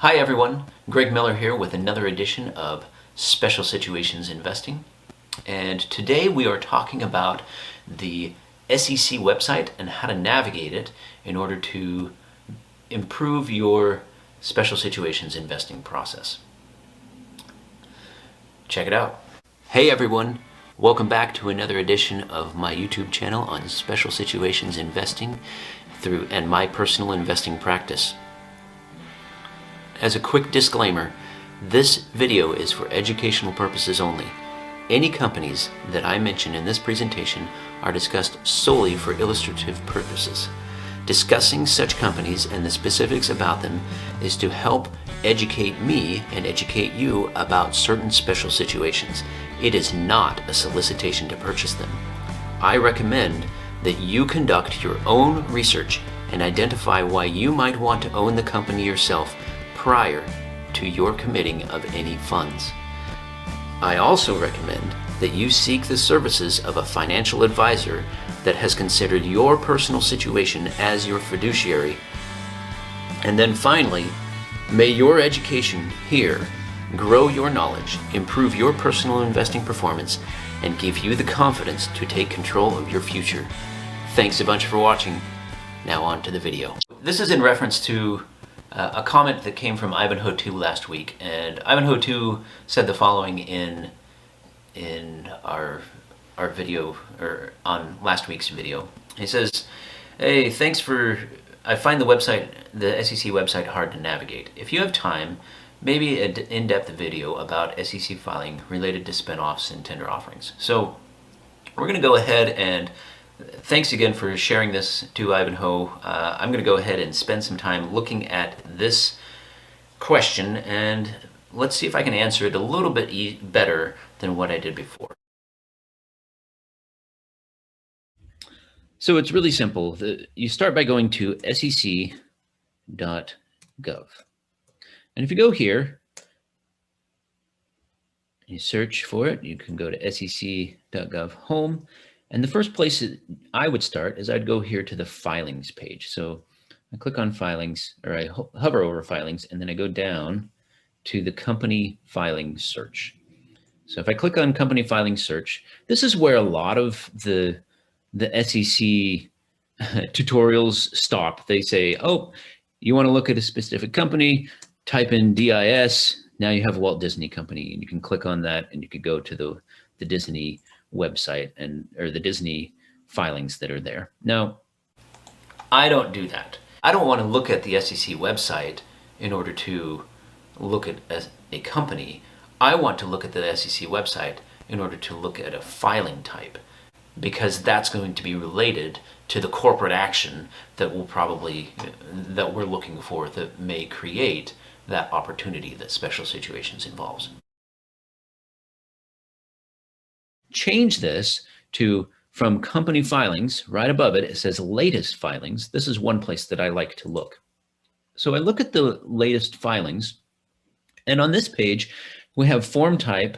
Hi everyone, Greg Miller here with another edition of Special Situations Investing. And today we are talking about the SEC website and how to navigate it in order to improve your special situations investing process. Check it out. Hey everyone, welcome back to another edition of my YouTube channel on special situations investing and my personal investing practice. As a quick disclaimer, this video is for educational purposes only. Any companies that I mention in this presentation are discussed solely for illustrative purposes. Discussing such companies and the specifics about them is to help educate me and educate you about certain special situations. It is not a solicitation to purchase them. I recommend that you conduct your own research and identify why you might want to own the company yourself prior to your committing of any funds. I also recommend that you seek the services of a financial advisor that has considered your personal situation as your fiduciary. And then finally, may your education here grow your knowledge, improve your personal investing performance, and give you the confidence to take control of your future. Thanks a bunch for watching. Now on to the video. This is in reference to a comment that came from Ivanhoe 2 last week, and Ivanhoe 2 said the following in our video, or on last week's video. He says, "Hey, I find the SEC website hard to navigate. If you have time, maybe an in-depth video about SEC filing related to spinoffs and tender offerings." So we're going to go ahead and thanks again for sharing this to Ivanhoe. I'm going to go ahead and spend some time looking at this question, and let's see if I can answer it a little bit better than what I did before. So it's really simple. You start by going to sec.gov. And if you go here, you search for it, you can go to sec.gov home. And the first place that I would start is I'd go here to the filings page. So I click on filings, or I hover over filings, and then I go down to the company filing search. So if I click on company filing search, this is where a lot of the SEC tutorials stop. They say, oh, you want to look at a specific company, type in DIS. Now you have Walt Disney Company, and you can click on that, and you could go to the Disney website or the Disney filings that are there. Now, I don't do that. I don't want to look at the SEC website in order to look at a company. I want to look at the SEC website in order to look at a filing type, because that's going to be related to the corporate action that we're looking for, that may create that opportunity that special situations involves. Change this to from company filings, right above it, it says latest filings. This is one place that I like to look. So I look at the latest filings, and on this page, we have form type,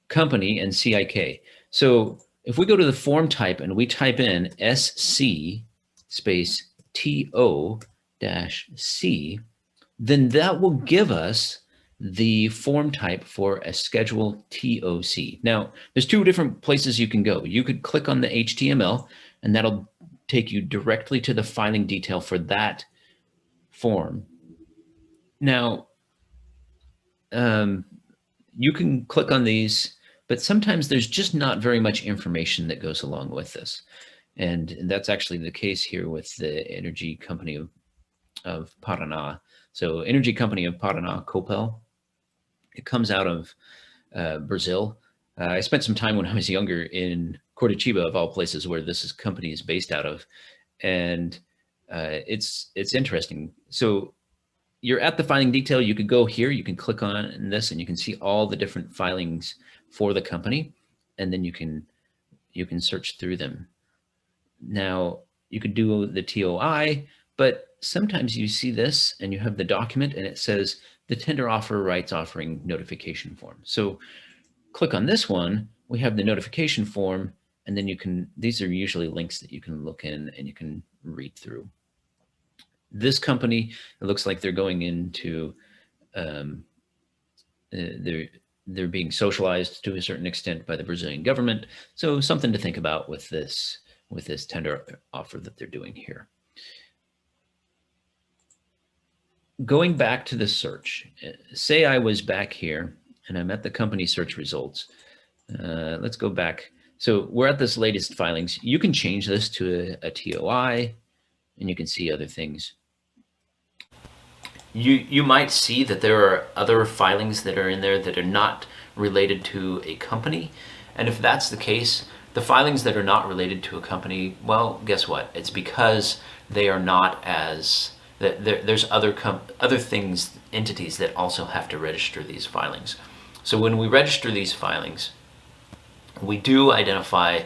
company, and CIK. So if we go to the form type and we type in SC space TO-C, then that will give us the form type for a schedule TOC. Now, there's two different places you can go. You could click on the HTML, and that'll take you directly to the filing detail for that form. Now, you can click on these, but sometimes there's just not very much information that goes along with this. And that's actually the case here with the Energy Company of Paraná. So Energy Company of Paraná, Copel, it comes out of Brazil. I spent some time when I was younger in Curitiba, of all places, where this company is based out of, and it's interesting. So you're at the filing detail. You could go here, you can click on this, and you can see all the different filings for the company, and then you can search through them. Now, you could do the TOI, but sometimes you see this and you have the document and it says the tender offer rights offering notification form. So click on this one, we have the notification form, and then these are usually links that you can look in and you can read through. This company, it looks like they're going into um, they're being socialized to a certain extent by the Brazilian government. So something to think about with this tender offer that they're doing here. Going back to the search, say I was back here and I'm at the company search results. Let's go back. So we're at this latest filings. You can change this to a TOI, and you can see other things. You might see that there are other filings that are in there that are not related to a company. And if that's the case, the filings that are not related to a company, well, guess what? It's because they are not as there's other things, entities that also have to register these filings. So when we register these filings, we do identify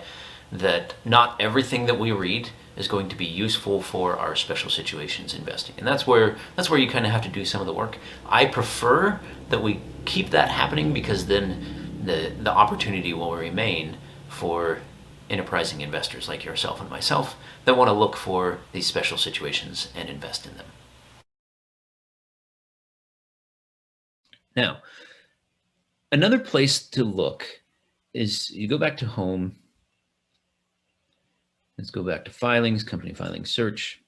that not everything that we read is going to be useful for our special situations investing. And that's where you kind of have to do some of the work. I prefer that we keep that happening, because then the opportunity will remain for enterprising investors like yourself and myself that want to look for these special situations and invest in them. Now, another place to look is you go back to home. Let's go back to filings, company filings search.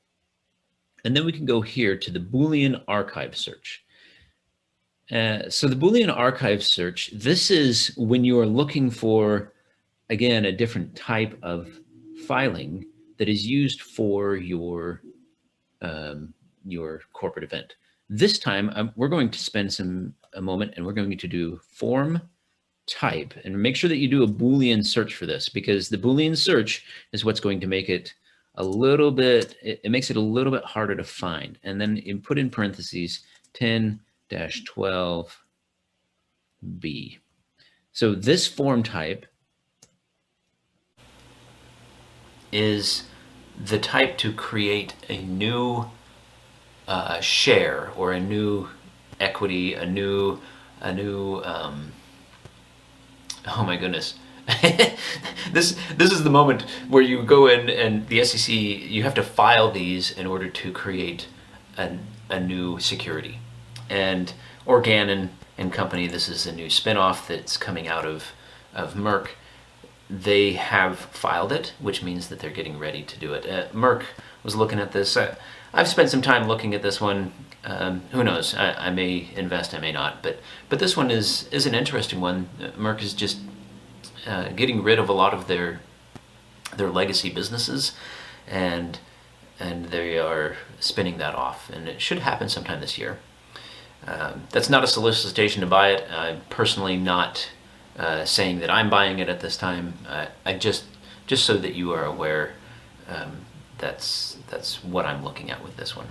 And then we can go here to the Boolean archive search. So the Boolean archive search, this is when you are looking for, again, a different type of filing that is used for your corporate event. This time, we're going to spend a moment and we're going to do form type, and make sure that you do a Boolean search for this, because the Boolean search is what's going to make it a little bit, it makes it a little bit harder to find. And then you put in parentheses 10-12B. So this form type is the type to create a new share or a new equity, a new oh my goodness. This is the moment where you go in and the SEC, you have to file these in order to create a new security. And Organon and Company, this is a new spinoff that's coming out of Merck. They have filed it, which means that they're getting ready to do it. Merck was looking at this. I've spent some time looking at this one. Who knows? I may invest, I may not. But this one is an interesting one. Merck is just getting rid of a lot of their legacy businesses, and they are spinning that off, and it should happen sometime this year. That's not a solicitation to buy it. I'm personally not saying that I'm buying it at this time. I just so that you are aware, that's what I'm looking at with this one.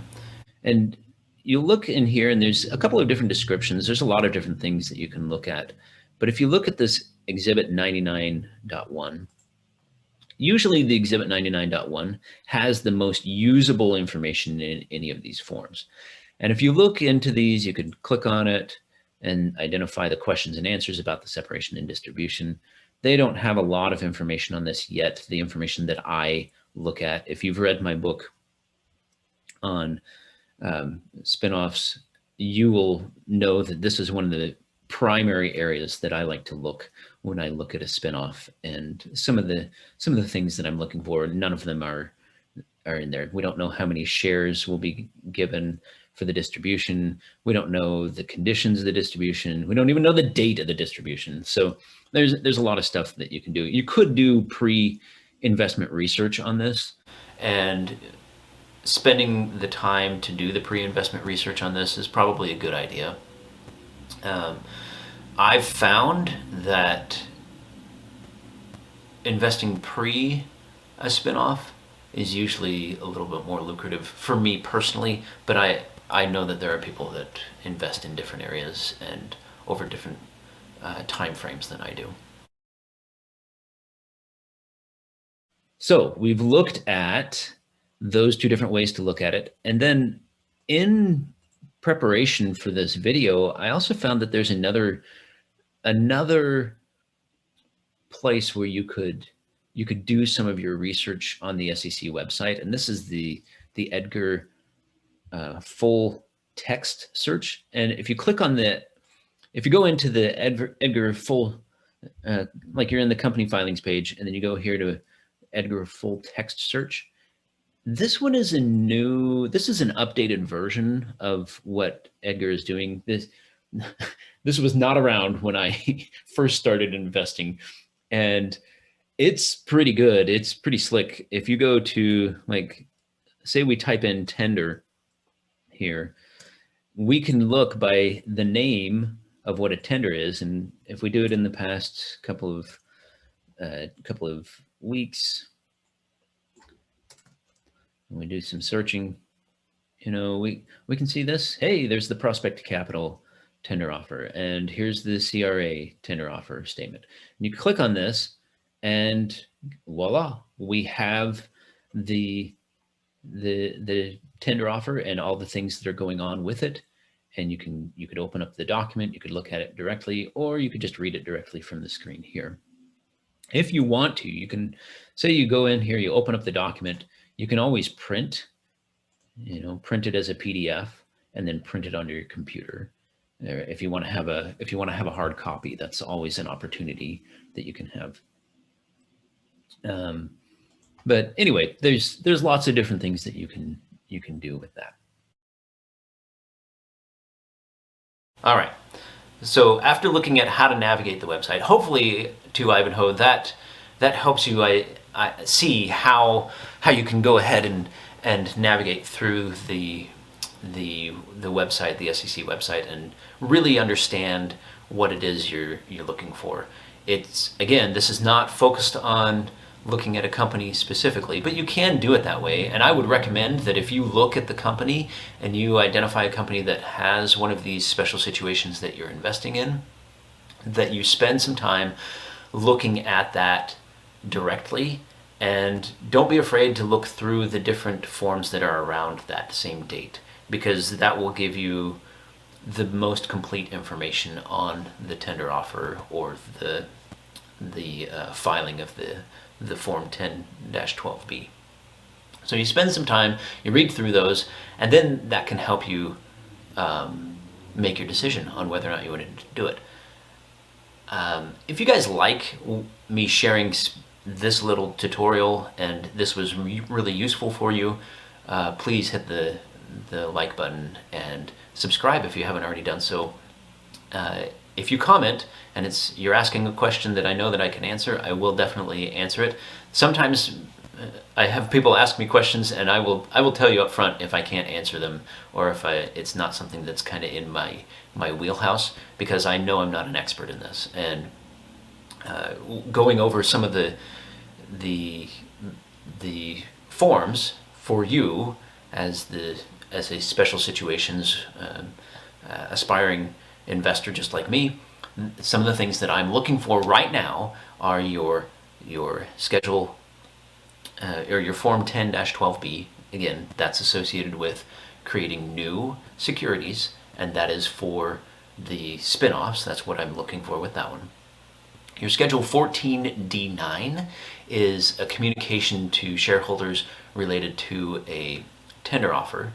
And you look in here, and there's a couple of different descriptions. There's a lot of different things that you can look at. But if you look at this Exhibit 99.1, usually the Exhibit 99.1 has the most usable information in any of these forms. And if you look into these, you can click on it and identify the questions and answers about the separation and distribution. They don't have a lot of information on this yet, the information that I look at. If you've read my book on spinoffs, you will know that this is one of the primary areas that I like to look when I look at a spinoff. And some of the things that I'm looking for, none of them are in there. We don't know how many shares will be given for the distribution. We don't know the conditions of the distribution. We don't even know the date of the distribution. So there's a lot of stuff that you can do. You could do pre-investment research on this, and spending the time to do the pre-investment research on this is probably a good idea. I've found that investing pre a spinoff is usually a little bit more lucrative for me personally, but I know that there are people that invest in different areas and over different time frames than I do. So we've looked at those two different ways to look at it. And then in preparation for this video, I also found that there's another place where you could do some of your research on the SEC website. And this is the Edgar full text search. And if you click on if you go into the Edgar full, like you're in the company filings page, and then you go here to Edgar full text search, this one is this is an updated version of what Edgar is doing. This was not around when I first started investing, and it's pretty good. It's pretty slick. If you go to, like, say we type in tender here, we can look by the name of what a tender is. And if we do it in the past couple of weeks, and we do some searching, we can see this. Hey, there's the Prospect Capital tender offer, and here's the CRA tender offer statement. And you click on this, and voila, we have the tender offer and all the things that are going on with it. And you could open up the document, you could look at it directly, or you could just read it directly from the screen here. If you want to, you can say you go in here, you open up the document, you can always print it as a PDF and then print it onto your computer. If you want to have a hard copy, that's always an opportunity that you can have. But anyway, there's lots of different things that you can do with that. All right. So after looking at how to navigate the website, hopefully to Ivanhoe, that helps you see how you can go ahead and navigate through the website, the SEC website, and really understand what it is you're looking for. It's, again, this is not focused on looking at a company specifically, but you can do it that way. And I would recommend that if you look at the company and you identify a company that has one of these special situations that you're investing in, that you spend some time looking at that directly, and don't be afraid to look through the different forms that are around that same date, because that will give you the most complete information on the tender offer or the filing of the Form 10-12B. So you spend some time, you read through those, and then that can help you make your decision on whether or not you want to do it. If you guys like me sharing this little tutorial and this was really useful for you, please hit the like button and subscribe if you haven't already done so. If you comment and you're asking a question that I know that I can answer, I will definitely answer it. Sometimes I have people ask me questions and I will tell you up front if I can't answer them, or if it's not something that's kind of in my wheelhouse, because I know I'm not an expert in this. And going over some of the forms for you as a special situations aspiring investor just like me, some of the things that I'm looking for right now are your schedule or your Form 10-12B. Again, that's associated with creating new securities, and that is for the spin-offs. That's what I'm looking for with that one. Your Schedule 14D9 is a communication to shareholders related to a tender offer,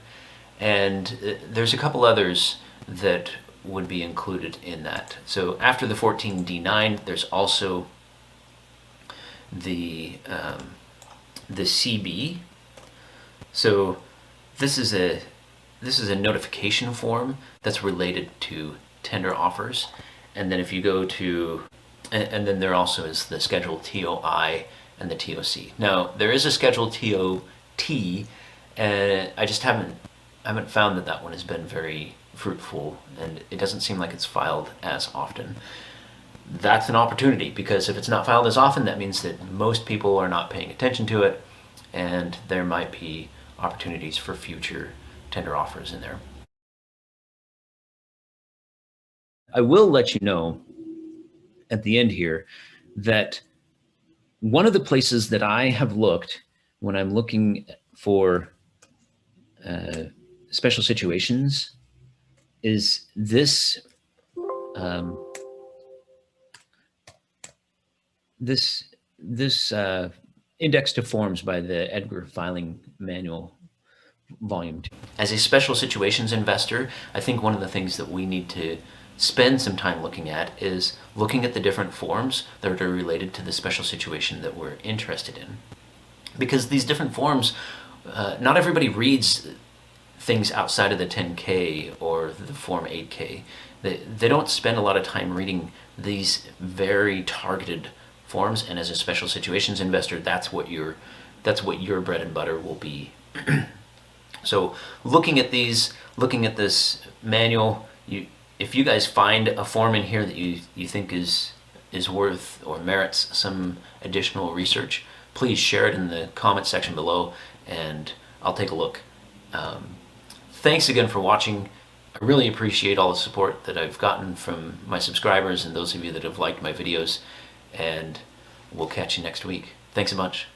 and there's a couple others that would be included in that. So after the 14D9, there's also the CB. So this is a notification form that's related to tender offers. And then if you go to, and then there also is the Schedule TOI and the TOC. Now there is a Schedule TOT, and I just haven't found that one has been very fruitful, and it doesn't seem like it's filed as often. That's an opportunity, because if it's not filed as often, that means that most people are not paying attention to it, and there might be opportunities for future tender offers in there. I will let you know at the end here that one of the places that I have looked when I'm looking for special situations is this this index to forms by the Edgar filing manual volume 2. As a special situations investor, I think one of the things that we need to spend some time looking at is looking at the different forms that are related to the special situation that we're interested in. Because these different forms, not everybody reads things outside of the 10K or the Form 8K. They don't spend a lot of time reading these very targeted forms, and as a special situations investor, that's what your bread and butter will be. So looking at this manual, if you guys find a form in here that you think is worth or merits some additional research, please share it in the comment section below and I'll take a look. Thanks again for watching. I really appreciate all the support that I've gotten from my subscribers and those of you that have liked my videos, and we'll catch you next week. Thanks a bunch.